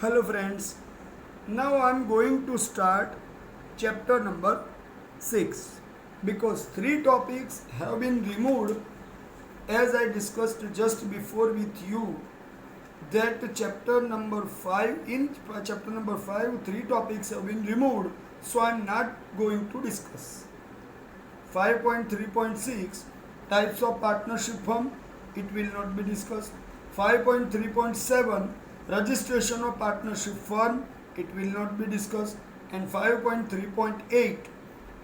Hello friends, now I am going to start chapter number 6 because 3 topics have been removed as I discussed just before with you that chapter number 5 in chapter number 5 3 topics have been removed, so I am not going to discuss. 5.3.6 types of partnership firm, it will not be discussed. 5.3.7 registration of partnership firm, it will not be discussed. And 5.3.8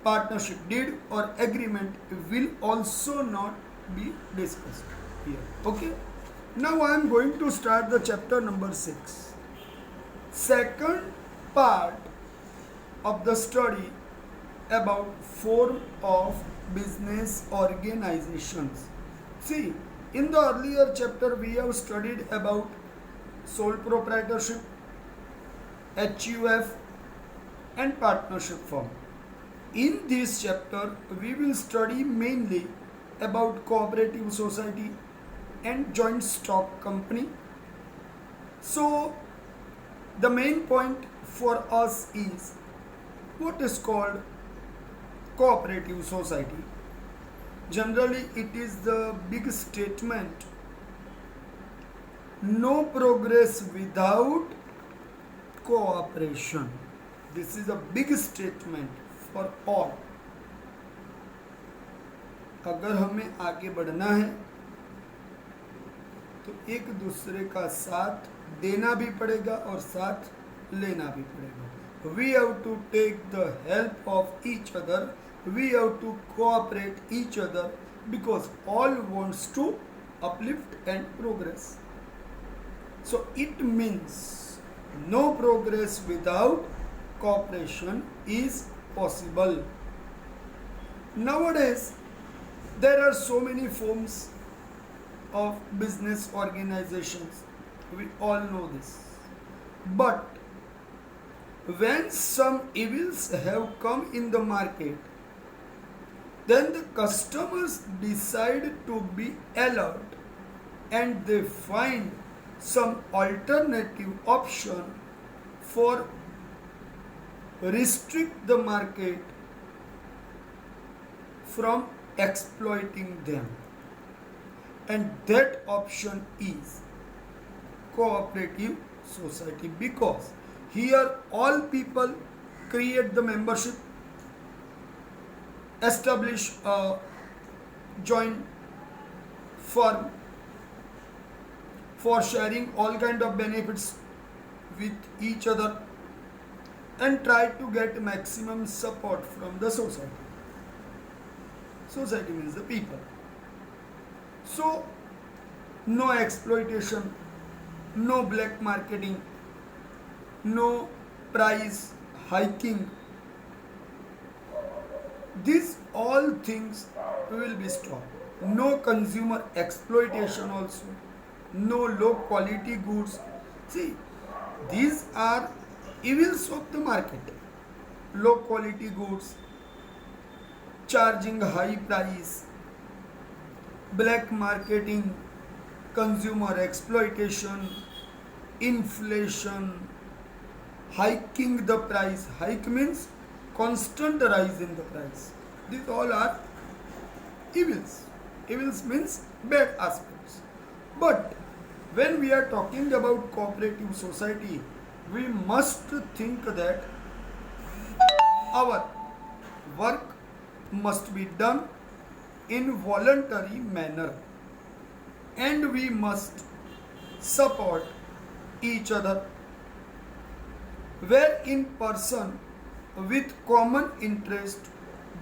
partnership deed or agreement will also not be discussed here. Okay, now I am going to start the chapter number 6. Second part of the study about form of business organizations. See, in the earlier chapter we have studied about sole proprietorship, HUF and partnership firm. In this chapter we will study mainly about cooperative society and joint stock company. So the main point for us is what is called cooperative society. Generally it is the big statement, no progress without cooperation. This is a big statement for all. अगर हमें आगे बढ़ना है तो एक दूसरे का साथ देना भी पड़ेगा और साथ लेना भी पड़ेगा. We have to take the help of each other. We have to cooperate each other because all wants to uplift and progress. So it means no progress without cooperation is possible. Nowadays there are so many forms of business organizations. We all know this. But when some evils have come in the market, then the customers decide to be alert and they find some alternative option for restrict the market from exploiting them, and that option is cooperative society, because here all people create the membership, establish a joint firm for sharing all kind of benefits with each other and try to get maximum support from the society. Society means the people. So no exploitation, no black marketing, no price hiking. These all things will be stopped. No consumer exploitation also. No low quality goods. See, these are evils of the market. Low quality goods, charging high price, black marketing, consumer exploitation, inflation, hiking the price. Hike means constant rise in the price. These all are evils. Evils means bad aspects. But when we are talking about cooperative society, we must think that our work must be done in voluntary manner and we must support each other, wherein person with common interest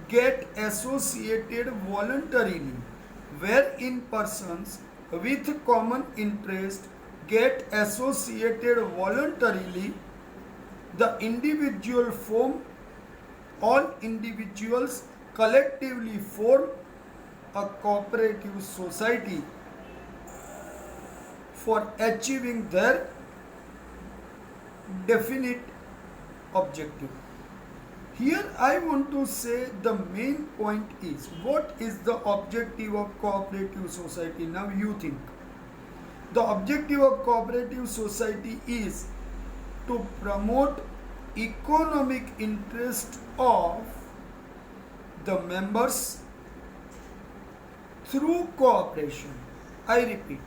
get associated voluntarily, wherein persons with common interest get associated voluntarily, the individual form, all individuals collectively form a cooperative society for achieving their definite objective. Here I want to say the main point is, what is the objective of cooperative society? Now you think. The objective of cooperative society is to promote economic interest of the members through cooperation. I repeat,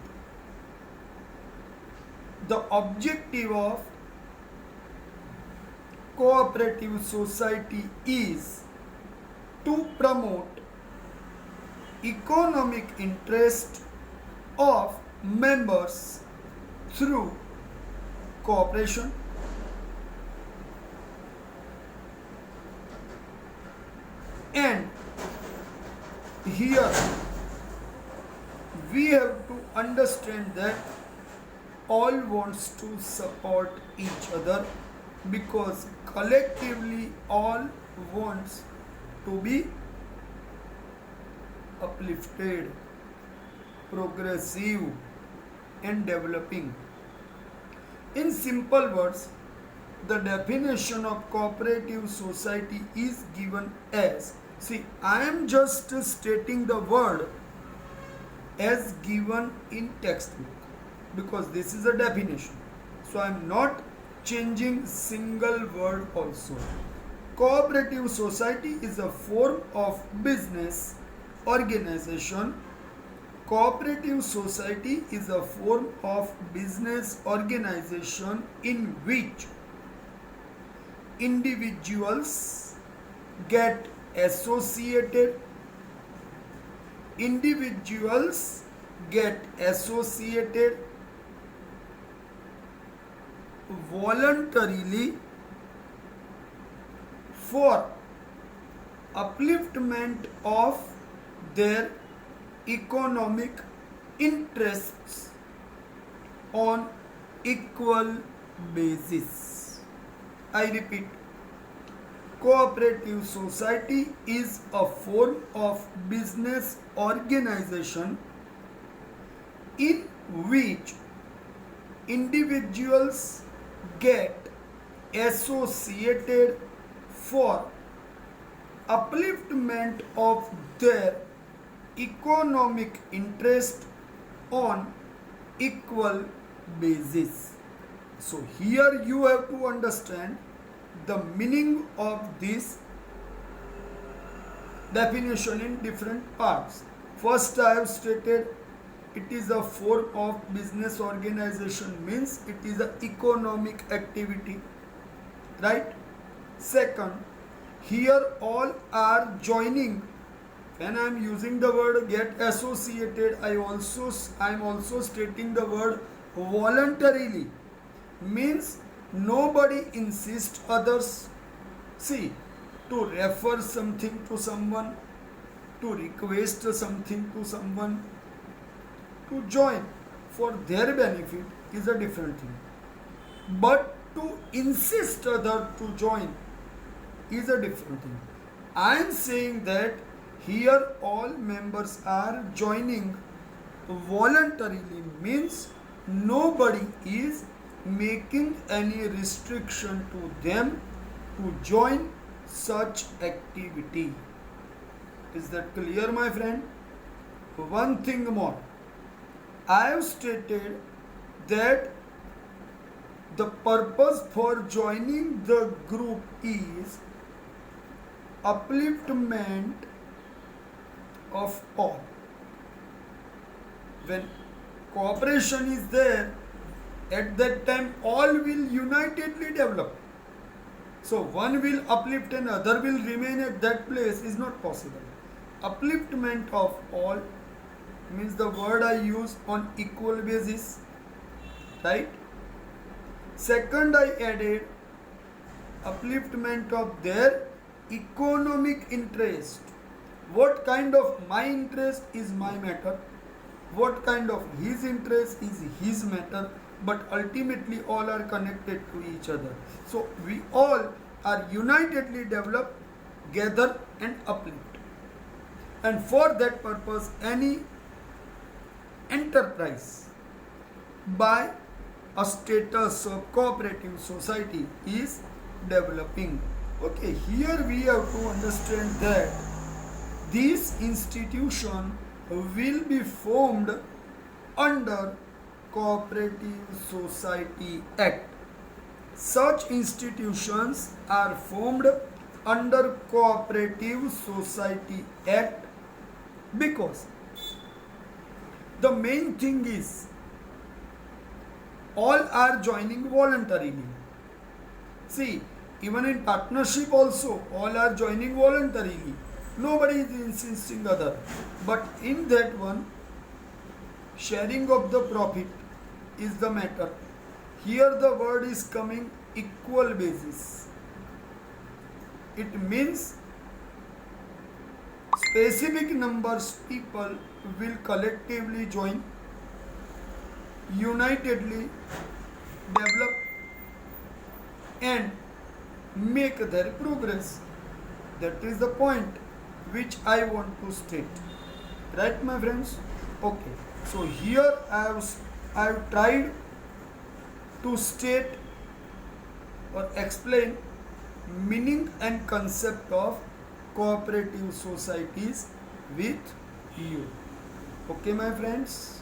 the objective of cooperative society is to promote economic interest of members through cooperation. And here we have to understand that all wants to support each other, because collectively all wants to be uplifted, progressive and developing. In simple words, the definition of cooperative society is given as, see, I am just stating the word as given in textbook, because this is a definition, so I am not changing single word also. Cooperative society is a form of business organization. Cooperative society is a form of business organization in which individuals get associated. Individuals get associated voluntarily for upliftment of their economic interests on equal basis. I repeat, cooperative society is a form of business organization in which individuals get associated for upliftment of their economic interest on equal basis. So here you have to understand the meaning of this definition in different parts. First, I have stated it is a form of business organization, means it is an economic activity, right? Second, here all are joining. When I am using the word get associated, I am also stating the word voluntarily, means nobody insists others, see, to refer something to someone, to request something to someone, to join for their benefit is a different thing. But to insist other to join is a different thing. I am saying that here all members are joining voluntarily, means nobody is making any restriction to them to join such activity. Is that clear, my friend? One thing more, I have stated that the purpose for joining the group is upliftment of all. When cooperation is there, at that time all will unitedly develop. So one will uplift and other will remain at that place is not possible. Upliftment of all means the word I use on equal basis, right? Second, I added upliftment of their economic interest. What kind of my interest is my matter, what kind of his interest is his matter, but ultimately all are connected to each other. So we all are unitedly develop, gather and uplift. And for that purpose, any enterprise by a status of cooperative society is developing. Okay, here we have to understand that this institution will be formed under Cooperative Society Act. such institutions are formed under Cooperative Society Act because the main thing is all are joining voluntarily. See, even in partnership also all are joining voluntarily, nobody is insisting other, but in that one sharing of the profit is the matter. Here the word is coming equal basis. It means specific numbers people will collectively join, unitedly develop and make their progress. That is the point which I want to state. Right, my friends? Okay. So here I have tried to state or explain meaning and concept of cooperative societies with you. Okay, my friends?